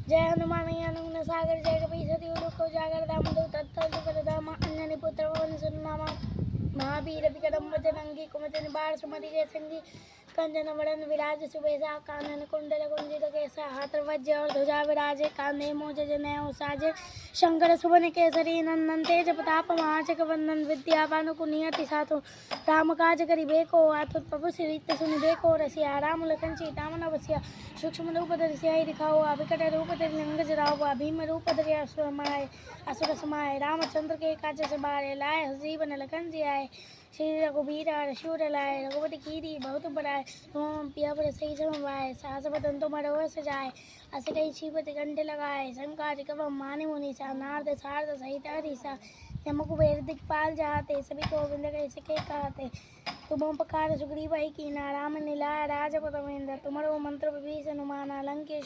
जय हनुमान ज्ञान सागर जय कपीसति उलुक उजागर दामोदर तत्तल धाम अंजनी पुत्र पवन सुनामा महावीर विक्रम वचन अंगी कुमचन बार सुमति के संगी कंचन वरण विराज सुबेसा कानन कुंडल कुंजित केसा हाथ वज्र और ध्वजा विराजे कांधे मोज जनेऊ साजे शंकर सुवन केसरी नंदन तेज प्रताप महाचक वंदन विद्या भानु कुनियति सातु राम काज करि बेको आतुर प्रभु सिरित सुनि बेको रसिया राम लखन सीता मन बसिया सूक्ष्म रूप धरि सियाहि दिखाओ विकट रूप धरि लंक जराओ भीम रूप धरि असुर समाये रामचंद्र के काज सवारे लाए हसीबन लखन जियाए श्री रघुबीर रसूल लाए रघुपति कीरी बहुत बड़ाए तुम पिया पर सही समवाए सास बदन तुम रोस जाए अस कई छिपति कंठ लगाए संकाज कवम मानि मुनि सा नारद सारद सहित हरिसा यम कुबेर दिखपाल जाते सभी को बिंद कह सके कहते तुम उपकार सुग्रीव ही कीना राम लीला राजपद महेंद्र तुमरो मंत्र विभीषण माना लंकेश